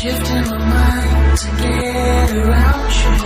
shifting my mind to get around you.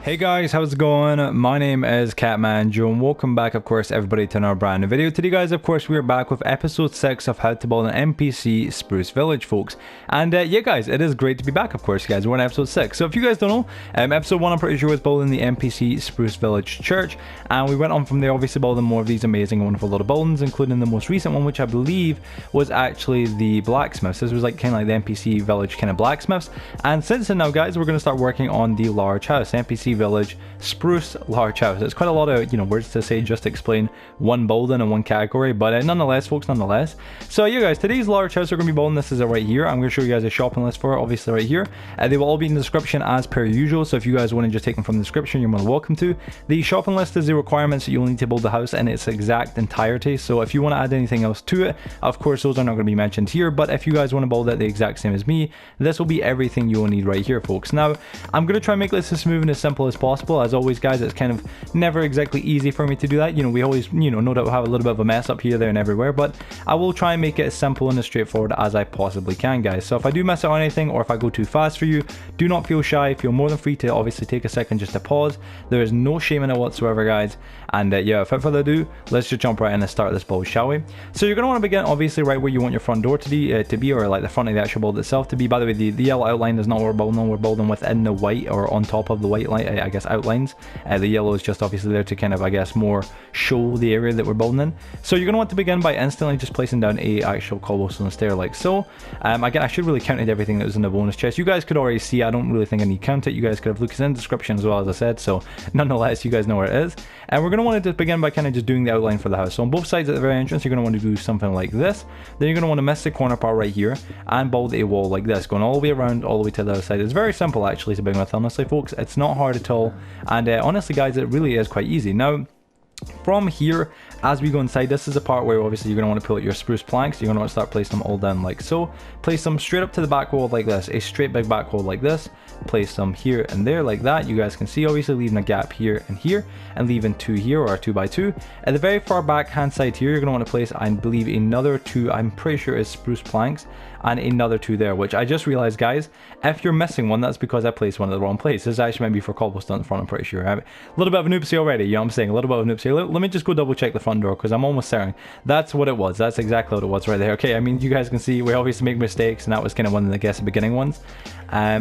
Hey guys, how's it going? My name is Catmanjoe and welcome back, of course, everybody, to another brand new video. Today guys, of course, we are back with episode 6 of how to build an NPC Spruce Village, folks. And yeah guys, it is great to be back, of course, guys. We're on episode 6. So if you guys don't know, episode 1 I'm pretty sure was building the NPC Spruce Village Church. And we went on from there, obviously building more of these amazing, wonderful little buildings, including the most recent one, which I believe was actually the blacksmiths. This was like kind of like the NPC Village kind of blacksmiths. And since then now guys, we're going to start working on the large house, NPC Village Spruce large house. It's quite a lot of, words to say just to explain one building and one category, but nonetheless, folks, nonetheless. So yeah guys, today's large house we're going to be building, this is it right here. I'm going to show you guys a shopping list for it, obviously right here. They will all be in the description as per usual, so if you guys want to just take them from the description, you're more than welcome to. The shopping list is the requirements that you'll need to build the house in its exact entirety, so if you want to add anything else to it, of course those are not going to be mentioned here, but if you guys want to build it the exact same as me, this will be everything you will need right here, folks. Now, I'm going to try and make this as smooth and as simple as possible. As always guys, it's kind of never exactly easy for me to do that. We always, no doubt have a little bit of a mess up here, there and everywhere, but I will try and make it as simple and as straightforward as I possibly can, guys. So if I do mess out on anything or if I go too fast for you, do not feel shy. Feel more than free to obviously take a second just to pause. There is no shame in it whatsoever, guys. And yeah, without further ado, let's just jump right in and start this build, shall we? So you're going to want to begin obviously right where you want your front door to be, or like the front of the actual build itself to be. By the way, the yellow outline is not what we're building on. We're building within the white or on top of the white light, I guess, outlines. The yellow is just obviously there to kind of, I guess, more show the area that we're building in. So you're going to want to begin by instantly just placing down a actual cobblestone stair like so. Again, I should really counted everything that was in the bonus chest. You guys could already see, I don't really think I need to count it. You guys could have looked in the description as well, as I said, so nonetheless you guys know where it is. And we're going to want to begin by kind of just doing the outline for the house. So on both sides at the very entrance, you're going to want to do something like this. Then you're going to want to miss the corner part right here and build a wall like this, going all the way around, all the way to the other side. It's very simple actually to begin with, honestly folks. It's not hard at all, and honestly guys, it really is quite easy. Now, from here, as we go inside, this is the part where obviously you're going to want to pull out your spruce planks. You're going to want to start placing them all down like so. Place them straight up to the back wall like this, a straight big back wall like this. Place them here and there like that. You guys can see, obviously leaving a gap here and leaving 2 here, or 2 by 2. At the very far back hand side here, you're going to want to place, I believe, another 2, I'm pretty sure is spruce planks, and another 2 there, which I just realized, guys, if you're missing one, that's because I placed one in the wrong place. This actually might be for cobblestone in front, I'm pretty sure. A little bit of an oopsie already, you know what I'm saying? A little bit of an oopsie. Let me just go double check the front door, because I'm almost certain that's what it was. That's exactly what it was right there. Okay, I mean, you guys can see we obviously make mistakes, and that was kind of one of the, I guess, the beginning ones.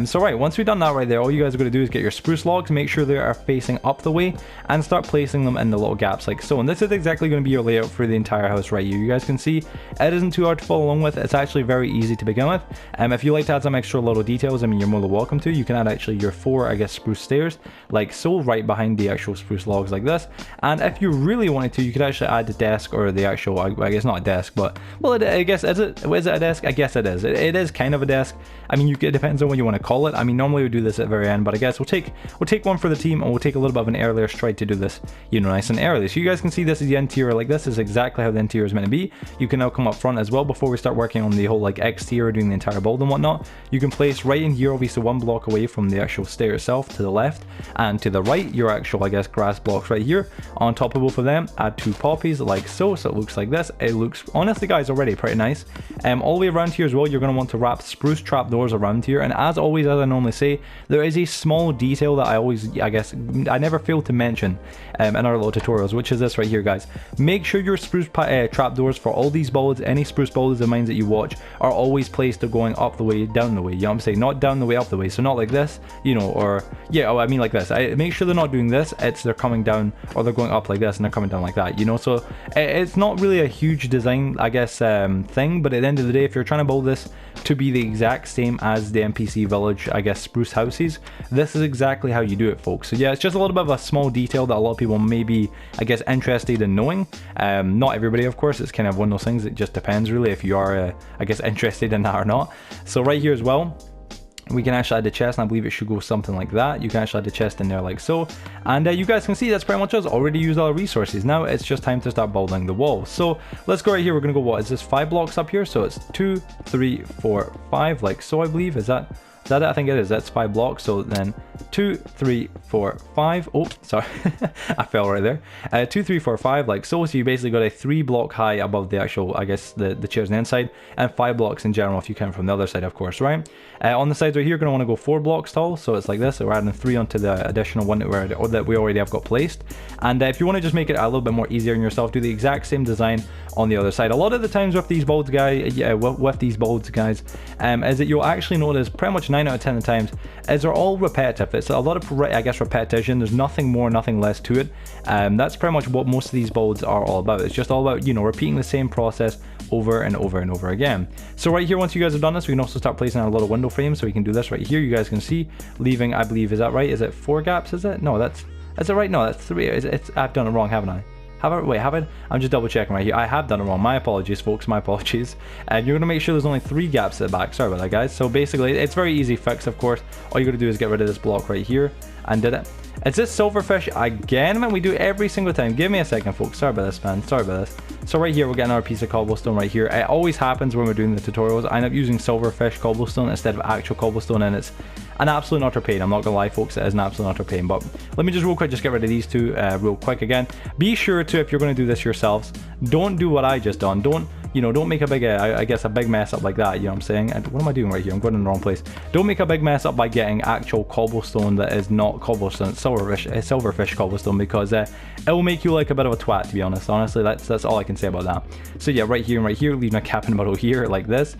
So right, once we've done that right there, all you guys are going to do is get your spruce logs, make sure they are facing up the way, and start placing them in the little gaps like so. And this is exactly going to be your layout for the entire house right here. You guys can see it isn't too hard to follow along with. It's actually very easy to begin with. If you like to add some extra little details, I mean, you're more than welcome to. You can add actually your 4, I guess, spruce stairs like so, right behind the actual spruce logs like this. And if you really wanted to, you could actually add the desk, or the actual, I guess not a desk, but well, I guess is it a desk? I guess it is. It is kind of a desk. I mean, it depends on what you want to call it. I mean, normally we do this at the very end, but I guess we'll take one for the team, and we'll take a little bit of an earlier stride to do this, nice and early. So you guys can see this is the interior like this. Is exactly how the interior is meant to be. You can now come up front as well before we start working on the whole like exterior, doing the entire build and whatnot. You can place right in here, obviously 1 block away from the actual stair itself, to the left, and to the right, your actual, I guess, grass blocks right here. On top of both of them, add 2 poppies like so. So it looks like this. It looks, honestly guys, already pretty nice. All the way around here as well, you're going to want to wrap spruce trapdoors around here. And as always, as I normally say, there is a small detail that I never fail to mention in our little tutorials, which is this right here, guys. Make sure your spruce trapdoors for all these builds, any spruce builds of mine that you watch, are always placed going up the way, down the way. You know what I'm saying? Not down the way, up the way. So not like this, or yeah, I mean like this. Make sure they're not doing this. They're coming down, or they're going up like this and they're coming down like that. So it's not really a huge design, I guess, thing. But at the end of the day, if you're trying to build this to be the exact same as the NPC Village, I guess, spruce houses, this is exactly how you do it, folks. So yeah, it's just a little bit of a small detail that a lot of people may be, I guess, interested in knowing. Not everybody, of course. It's kind of one of those things. It just depends really if you are, I guess, interested in that or not. So right here as well, we can actually add the chest, and I believe it should go something like that. You can actually add the chest in there like so, and you guys can see that's pretty much us. Already used all our resources. Now it's just time to start building the wall. So let's go right here. We're gonna go, what is this, 5 blocks up here? So it's 2, 3, 4, 5 like so, I believe. Is that it? I think it is. That's 5 blocks. So then 2, 3, 4, 5. Oh, sorry, I fell right there. 2, 3, 4, 5, like so. So you basically got a 3 block high above the actual, I guess, the chairs on the inside, and 5 blocks in general if you count from the other side, of course, right? On the sides right here, you're going to want to go 4 blocks tall, so it's like this. So we're adding 3 onto the additional one that we already have got placed. And if you want to just make it a little bit more easier on yourself, do the exact same design on the other side. A lot of the times with these bolts, guys, is that you'll actually notice pretty much 9 out of 10 of the times is they're all repetitive. It's a lot of, I guess, repetition. There's nothing more, nothing less to it. That's pretty much what most of these builds are all about. It's just all about, you know, repeating the same process over and over and over again. So right here, once you guys have done this, we can also start placing our little window frame. So we can do this right here. You guys can see, leaving, I believe, is that right? Is it 4 gaps? Is it? No, is it right? No, that's 3. I've done it wrong, haven't I? Have I? I'm just double checking right here. I have done it wrong. My apologies, folks. My apologies. And you're going to make sure there's only 3 gaps at the back. Sorry about that, guys. So basically, it's very easy fix, of course. All you got to do is get rid of this block right here. And did it. Is this silverfish again, man? We do it every single time. Give me a second, folks. Sorry about this, man. Sorry about this. So right here, we're getting our piece of cobblestone right here. It always happens when we're doing the tutorials. I end up using silverfish cobblestone instead of actual cobblestone, and it's an absolute utter pain. I'm not gonna lie, folks. It is an absolute utter pain. But let me just real quick just get rid of these 2 real quick again. Be sure to, if you're going to do this yourselves, don't do what I just done. Don't make a big, I guess, a big mess up like that. You know what I'm saying? And what am I doing right here? I'm going in the wrong place. Don't make a big mess up by getting actual cobblestone that is not cobblestone. It's silverfish cobblestone, because it will make you like a bit of a twat, to be honest. Honestly, that's all I can say about that. So yeah, right here and right here, leaving a cap in the middle here like this.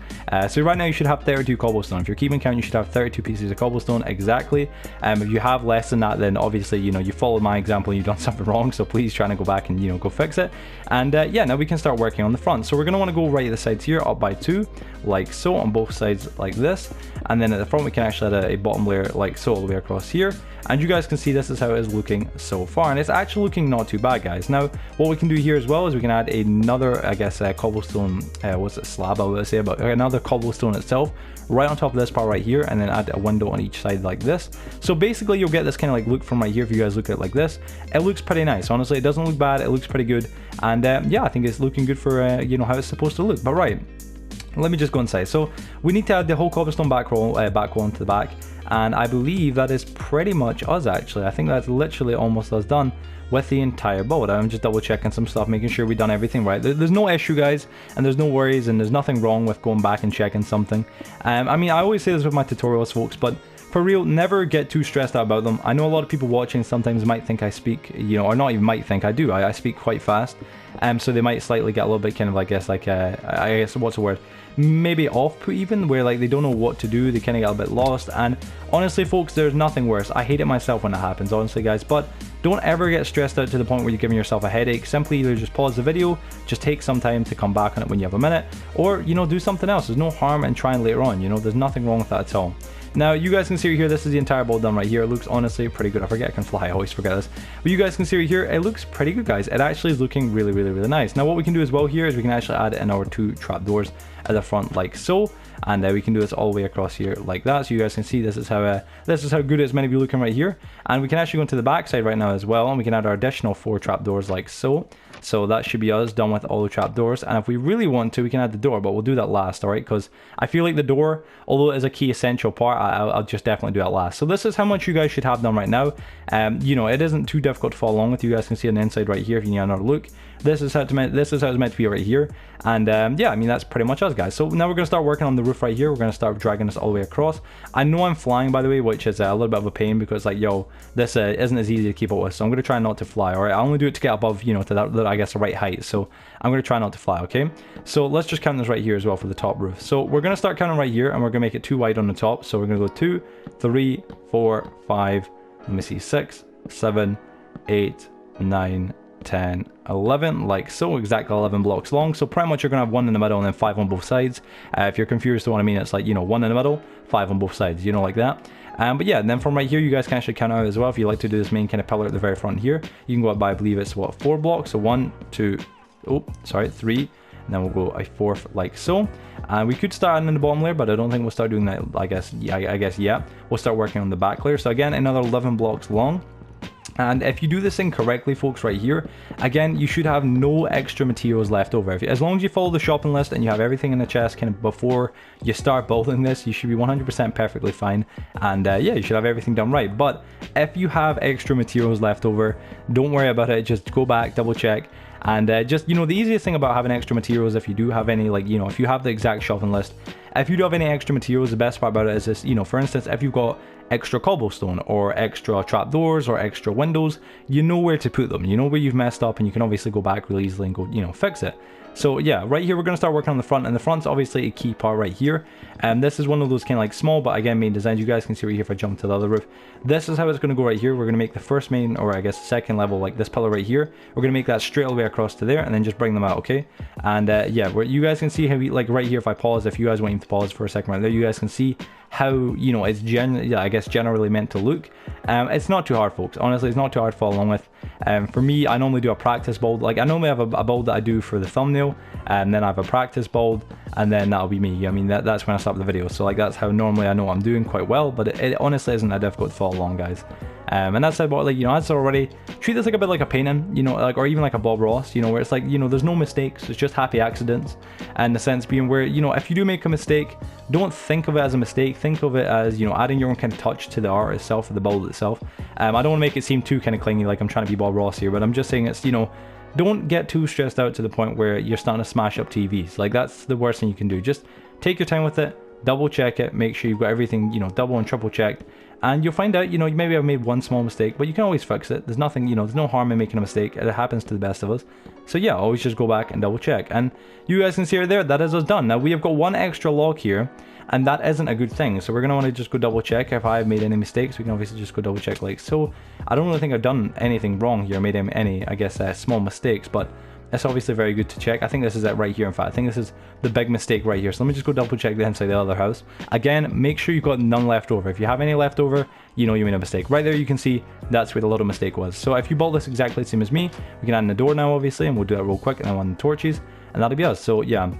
So right now you should have 32 cobblestone. If you're keeping count, you should have 32 pieces of cobblestone exactly. If you have less than that, then obviously, you know, you followed my example and you've done something wrong. So please try to go back and, you know, go fix it. And yeah, now we can start working on the front. So we're going to want to go right at the sides here, up by 2, like so, on both sides like this. And then at the front we can actually add a bottom layer like so all the way across here. And you guys can see this is how it is looking so far, and it's actually looking not too bad, guys. Now what we can do here as well is we can add another, I guess, cobblestone, what's it, slab I would say, but another cobblestone itself right on top of this part right here, and then add a window on each side like this. So basically you'll get this kind of like look from right here. If you guys look at it like this, it looks pretty nice. Honestly, it doesn't look bad, it looks pretty good. And yeah, I think it's looking good for you know, how it's supposed to look. But right, let me just go inside. So we need to add the whole cobblestone back wall into the back, and I believe that is pretty much us. Actually, I think that's literally almost us done with the entire build. I'm just double checking some stuff, making sure we've done everything right. There's no issue, guys, and there's no worries, and there's nothing wrong with going back and checking something. I mean, I always say this with my tutorials, folks, but for real, never get too stressed out about them. I know a lot of people watching sometimes might think I speak, you know, or not even might think, I do. I speak quite fast, so they might slightly get a little bit kind of, I guess, like, I guess, what's the word? Maybe off-put even, where like they don't know what to do, they kind of get a bit lost. And honestly, folks, there's nothing worse. I hate it myself when that happens, honestly, guys. But don't ever get stressed out to the point where you're giving yourself a headache. Simply either just pause the video, just take some time to come back on it when you have a minute, or, you know, do something else. There's no harm in trying later on, you know, there's nothing wrong with that at all. Now, you guys can see right here, this is the entire build done right here. It looks honestly pretty good. I forget I can fly, I always forget this. But you guys can see right here, it looks pretty good, guys. It actually is looking really, really, really nice. Now, what we can do as well here is we can actually add in our 2 trapdoors at the front like so. And we can do this all the way across here like that. So you guys can see this is how good it's meant to be looking right here. And we can actually go into the back side right now as well, and we can add our additional 4 trapdoors like so. So that should be us done with all the trapdoors. And if we really want to, we can add the door, but we'll do that last, all right? Because I feel like the door, although it is a key essential part, I'll just definitely do that last. So this is how much you guys should have done right now. You know, it isn't too difficult to follow along with. You guys can see on the inside right here if you need another look. This is how it's meant to be right here. And yeah, I mean, that's pretty much us, guys. So now we're going to start working on the roof right here. We're going to start dragging this all the way across. I know I'm flying, by the way, which is a little bit of a pain because, like, yo, this isn't as easy to keep up with. So I'm going to try not to fly, all right? I only do it to get above, you know, to that, I guess, the right height. So I'm going to try not to fly, okay? So let's just count this right here as well for the top roof. So we're going to start counting right here, and we're going to make it too wide on the top. So we're going to go 2, 3, 4, 5, let me see, 6, 7, 8, 9, 10, 11, like so, exactly 11 blocks long. So pretty much you're gonna have 1 in the middle and then 5 on both sides. If you're confused to what I mean, it's like, you know, 1 in the middle, 5 on both sides, you know, like that. But yeah, and then from right here, you guys can actually count out as well. If you like to do this main kind of pillar at the very front here, you can go up by, I believe it's what, 4 blocks. So 1, 2, oh, sorry, 3, and then we'll go a 4th like so. And we could start in the bottom layer, but I don't think we'll start doing that. I guess yeah, we'll start working on the back layer. So again, another 11 blocks long. And if you do this thing correctly, folks, right here, again, you should have no extra materials left over. As long as you follow the shopping list and you have everything in the chest kind of before you start building this, you should be 100% perfectly fine. And yeah, you should have everything done right. But if you have extra materials left over, don't worry about it. Just go back, double check. And just, you know, the easiest thing about having extra materials, if you do have any, like, you know, if you have the exact shopping list, if you do have any extra materials, the best part about it is this, you know, for instance, if you've got extra cobblestone or extra trapdoors or extra windows, you know where to put them. You know where you've messed up, and you can obviously go back really easily and go, you know, fix it. So yeah, right here we're going to start working on the front, and the front's obviously a key part right here. And this is one of those kind of like small but again main designs. You guys can see right here if I jump to the other roof. This is how it's going to go right here. We're going to make the first main, or I guess second level, like this pillar right here. We're going to make that straight all the way across to there, and then just bring them out, okay? And yeah, you guys can see how we, like right here, if I pause, if you guys want to pause for a second right there, you guys can see how, you know, it's generally meant to look. It's not too hard, folks. Honestly, it's not too hard to follow along with. For me, I normally do a practice build. Like, I normally have a build that I do for the thumbnail, and then I have a practice build, and then that'll be me. I mean, that's when I start the video. So like, that's how normally I know I'm doing quite well, but it honestly isn't that difficult to follow along, guys. And that's about, like, you know, that's already, treat this like a bit like a painting, you know, like, or even like a Bob Ross, you know, where it's like, you know, there's no mistakes, it's just happy accidents. And the sense being where, you know, if you do make a mistake, don't think of it as a mistake, think of it as, you know, adding your own kind of touch to the art itself, or the build itself. I don't want to make it seem too kind of clingy, like I'm trying to be Bob Ross here, but I'm just saying it's, you know, don't get too stressed out to the point where you're starting to smash up TVs. Like, that's the worst thing you can do. Just take your time with it, double check it, make sure you've got everything, you know, double and triple checked, and you'll find out, you know, maybe I've made one small mistake, but you can always fix it. There's nothing, you know, there's no harm in making a mistake. It happens to the best of us. So yeah, always just go back and double check. And you guys can see right there, that is us done. Now we have got one extra log here, and that isn't a good thing. So we're going to want to just go double check if I've made any mistakes. We can obviously just go double check like so. I don't really think I've done anything wrong here, made any, I guess, small mistakes, but it's obviously very good to check. I think this is it right here. In fact, I think this is the big mistake right here. So let me just go double check the inside of the other house. Again, make sure you've got none left over. If you have any left over, you know you made a mistake. Right there, you can see that's where the little mistake was. So if you built this exactly the same as me, we can add in the door now, obviously, and we'll do that real quick, and then on the torches, and that'll be us. So yeah.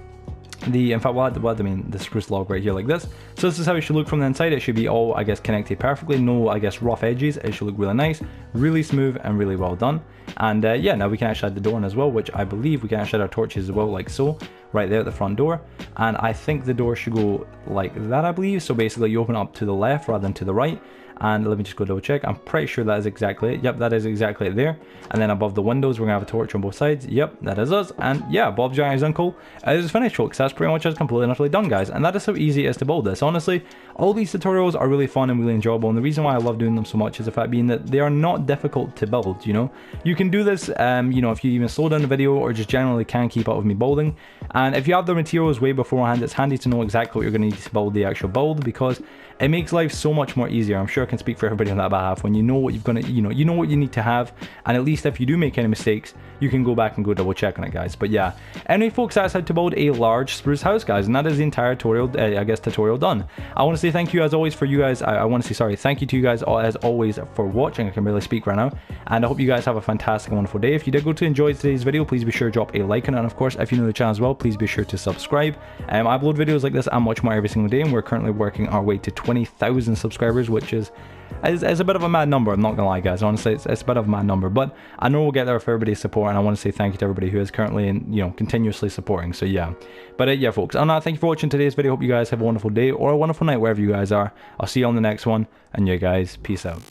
In fact, the spruce log right here like this. So this is how it should look from the inside. It should be all, I guess, connected perfectly. No, I guess, rough edges. It should look really nice, really smooth, and really well done. And yeah, now we can actually add the door in as well, which I believe we can actually add our torches as well, like so, right there at the front door. And I think the door should go like that, I believe. So basically, you open up to the left rather than to the right. And let me just go double check. I'm pretty sure that is exactly it. Yep, that is exactly it there. And then above the windows, we're gonna have a torch on both sides. Yep, that is us. And yeah, Bob's Giant Uncle is finished, folks. That's pretty much us completely and utterly done, guys. And that is how easy it is to build this. Honestly, all these tutorials are really fun and really enjoyable. And the reason why I love doing them so much is the fact being that they are not difficult to build, you know. You can do this, you know, if you even slow down the video or just generally can keep up with me building. And if you have the materials way beforehand, it's handy to know exactly what you're gonna need to build the actual build, because it makes life so much more easier. I'm sure I can speak for everybody on that behalf. When you know what you're gonna, you know what you need to have, and at least if you do make any mistakes, you can go back and go double check on it, guys. But yeah, anyway, folks, that's how to build a large spruce house, guys, and that is the entire tutorial, I guess, tutorial done. I want to say thank you as always for you guys. I want to say sorry, thank you to you guys as always for watching. I can barely speak right now, and I hope you guys have a fantastic and wonderful day. If you did go to enjoy today's video, please be sure to drop a like on it, and of course, if you're new to the channel as well, please be sure to subscribe. I upload videos like this and much more every single day, and we're currently working our way to 20,000 subscribers, which is a bit of a mad number. I'm not gonna lie, guys. Honestly, it's a bit of a mad number, but I know we'll get there for everybody's support, and I want to say thank you to everybody who is currently and, you know, continuously supporting. So yeah, but yeah, folks, on that, thank you for watching today's video. Hope you guys have a wonderful day or a wonderful night wherever you guys are. I'll see you on the next one, and you guys, peace out.